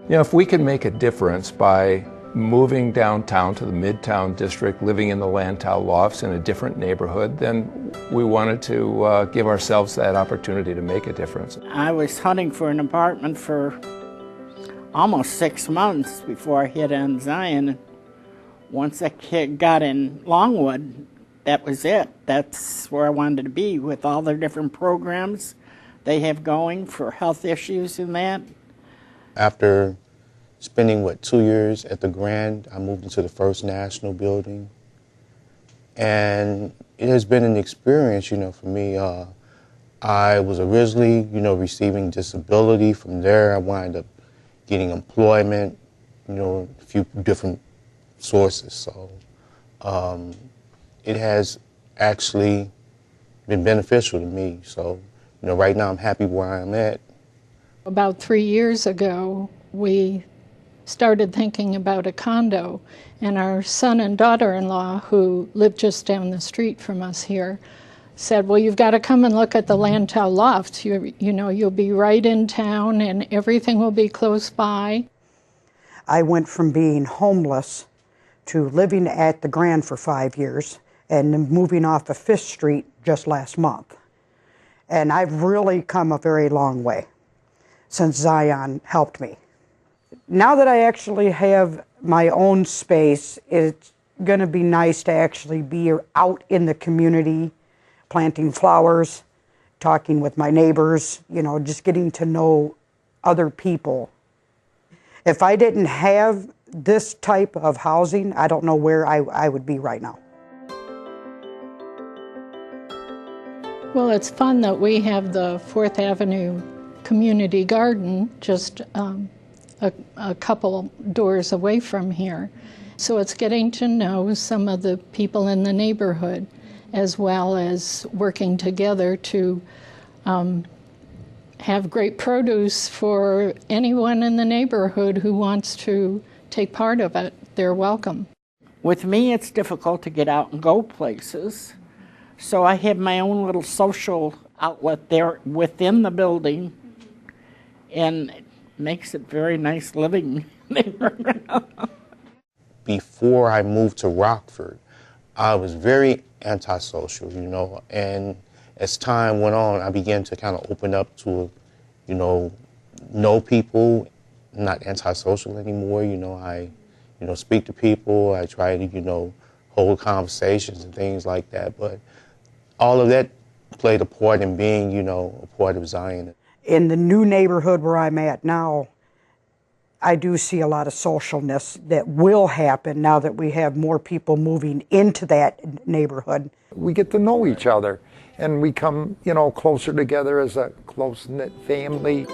You know, if we can make a difference by moving downtown to the Midtown District, living in the Lantow Lofts in a different neighborhood, then we wanted to give ourselves that opportunity to make a difference. I was hunting for an apartment for almost 6 months before I hit on Zion. Once I got in Longwood, that was it. That's where I wanted to be, with all their different programs they have going for health issues and that. After spending, 2 years at the Grand, I moved into the First National building. And it has been an experience, for me. I was originally, receiving disability. From there, I wound up getting employment, a few different sources. So it has actually been beneficial to me. So, right now I'm happy where I'm at. About 3 years ago, we started thinking about a condo, and our son and daughter-in-law, who live just down the street from us here, said, well, you've got to come and look at the Lantow Lofts. You'll be right in town and everything will be close by. I went from being homeless to living at the Grand for 5 years and then moving off of 5th Street just last month. And I've really come a very long way since Zion helped me. Now that I actually have my own space, it's going to be nice to actually be out in the community, planting flowers, talking with my neighbors, just getting to know other people. If I didn't have this type of housing, I don't know where I would be right now. Well, it's fun that we have the 4th Avenue Community Garden just a couple doors away from here. So it's getting to know some of the people in the neighborhood, as well as working together to have great produce for anyone in the neighborhood who wants to take part of it. They're welcome. With me, it's difficult to get out and go places. So I have my own little social outlet there within the building, and it makes it very nice living there. Before I moved to Rockford, I was very antisocial, and as time went on, I began to kind of open up to, know people. I'm not antisocial anymore, I, speak to people. I try to, hold conversations and things like that, but all of that played a part in being, a part of Zion. In the new neighborhood where I'm at now, I do see a lot of socialness that will happen now that we have more people moving into that neighborhood. We get to know each other, and we come, closer together as a close-knit family.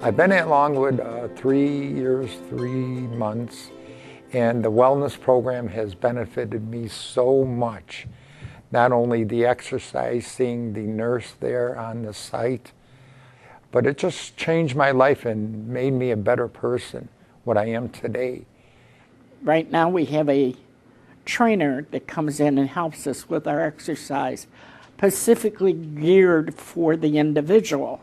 I've been at Longwood 3 years, 3 months, and the wellness program has benefited me so much. Not only the exercise, seeing the nurse there on the site, but it just changed my life and made me a better person, what I am today. Right now we have a trainer that comes in and helps us with our exercise, specifically geared for the individual.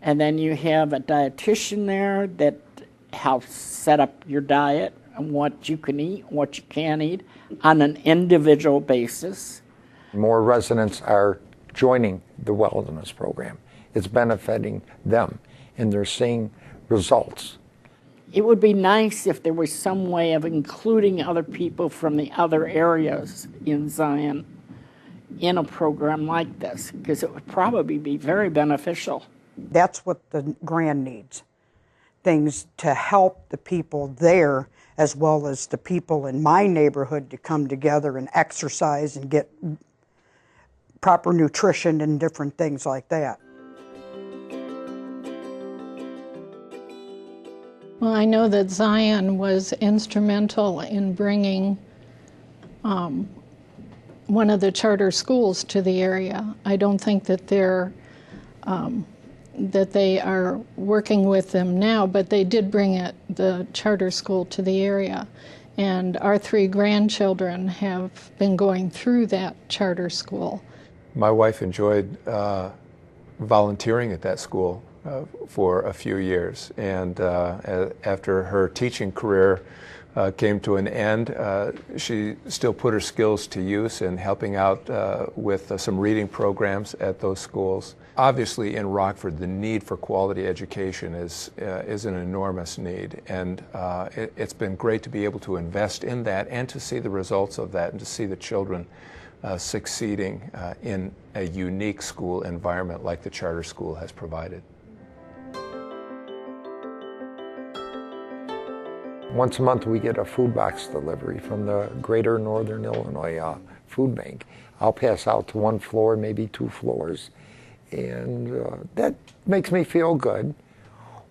And then you have a dietitian there that helps set up your diet and what you can eat, what you can't eat on an individual basis. More residents are joining the wellness program. It's benefiting them, and they're seeing results. It would be nice if there was some way of including other people from the other areas in Zion in a program like this, because it would probably be very beneficial. That's what the Grand needs. Things to help the people there, as well as the people in my neighborhood, to come together and exercise and get proper nutrition and different things like that. Well, I know that Zion was instrumental in bringing one of the charter schools to the area. I don't think that they are working with them now, but they did bring the charter school to the area. And our 3 grandchildren have been going through that charter school. My wife enjoyed volunteering at that school. for a few years. And after her teaching career came to an end, she still put her skills to use in helping out with some reading programs at those schools. Obviously, in Rockford, the need for quality education is an enormous need, and it's been great to be able to invest in that and to see the results of that and to see the children succeeding in a unique school environment like the charter school has provided. Once a month we get a food box delivery from the Greater Northern Illinois Food Bank. I'll pass out to one floor, maybe 2 floors, and that makes me feel good.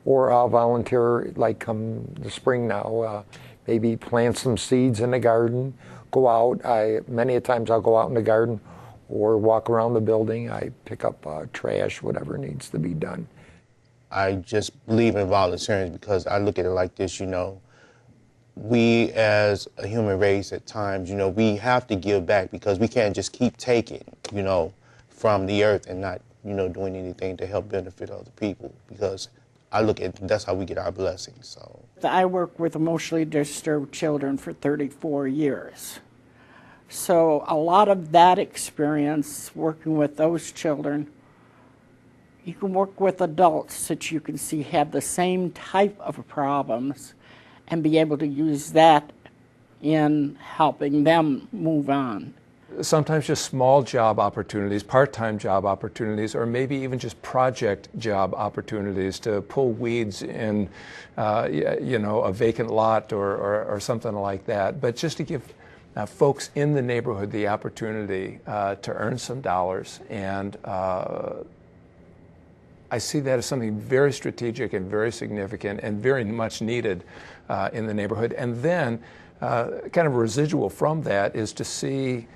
Or I'll volunteer, like come the spring now, maybe plant some seeds in the garden, go out. Many a times I'll go out in the garden or walk around the building. I pick up trash, whatever needs to be done. I just believe in volunteering because I look at it like this, you know. We as a human race at times, you know, we have to give back because we can't just keep taking, you know, from the earth and not, you know, doing anything to help benefit other people, because I look at that's how we get our blessings. So I work with emotionally disturbed children for 34 years. So a lot of that experience working with those children, you can work with adults that you can see have the same type of problems and be able to use that in helping them move on. Sometimes just small job opportunities, part-time job opportunities, or maybe even just project job opportunities to pull weeds in, you know, a vacant lot or something like that. But just to give folks in the neighborhood the opportunity to earn some dollars. And I see that as something very strategic and very significant and very much needed in the neighborhood. And then kind of a residual from that is to see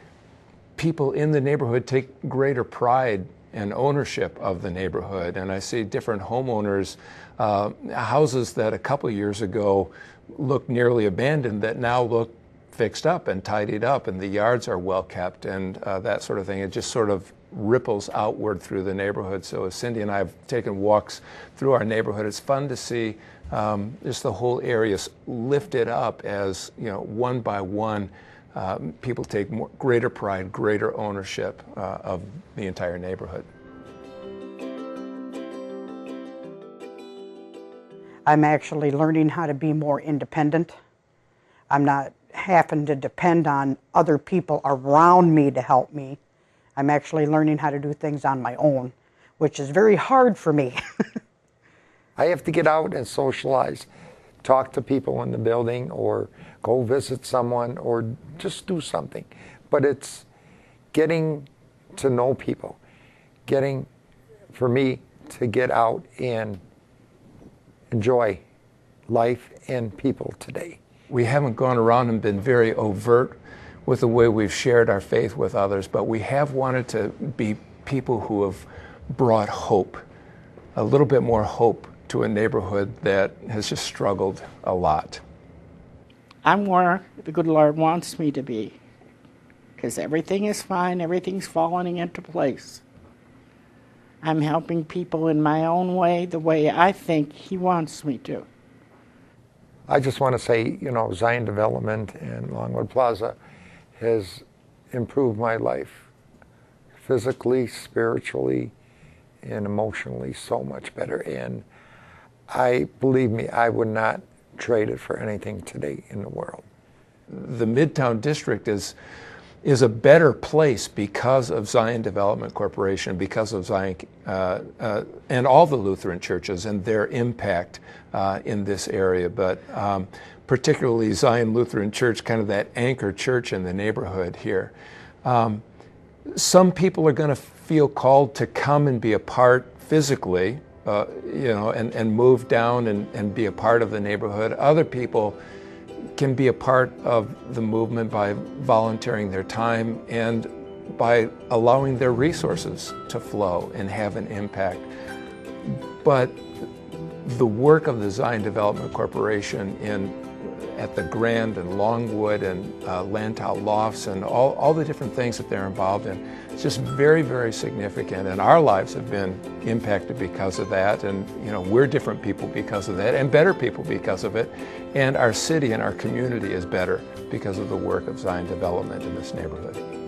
people in the neighborhood take greater pride and ownership of the neighborhood. And I see different homeowners, houses that a couple years ago looked nearly abandoned that now look fixed up and tidied up, and the yards are well kept and that sort of thing. It just sort of ripples outward through the neighborhood. So as Cindy and I have taken walks through our neighborhood, it's fun to see just the whole area lifted up as, you know, one by one, people take greater pride, greater ownership of the entire neighborhood. I'm actually learning how to be more independent. I'm not having to depend on other people around me to help me. I'm actually learning how to do things on my own, which is very hard for me. I have to get out and socialize, talk to people in the building, or go visit someone, or just do something. But it's getting to know people, getting, for me, to get out and enjoy life and people today. We haven't gone around and been very overt with the way we've shared our faith with others, but we have wanted to be people who have brought hope, a little bit more hope to a neighborhood that has just struggled a lot. I'm where the good Lord wants me to be, because everything is fine, everything's falling into place. I'm helping people in my own way, the way I think He wants me to. I just want to say, you know, Zion Development and Longwood Plaza has improved my life physically, spiritually, and emotionally so much better. And believe me, I would not trade it for anything today in the world. The Midtown District is a better place because of Zion Development Corporation, because of Zion and all the Lutheran churches and their impact in this area, but particularly Zion Lutheran Church, kind of that anchor church in the neighborhood here. Some people are going to feel called to come and be a part physically, you know, and move down and be a part of the neighborhood. Other people can be a part of the movement by volunteering their time and by allowing their resources to flow and have an impact. But the work of the Zion Development Corporation in at the Grand and Longwood and Lantau Lofts and all the different things that they're involved in. It's just very, very significant, and our lives have been impacted because of that, and we're different people because of that, and better people because of it, and our city and our community is better because of the work of Zion Development in this neighborhood.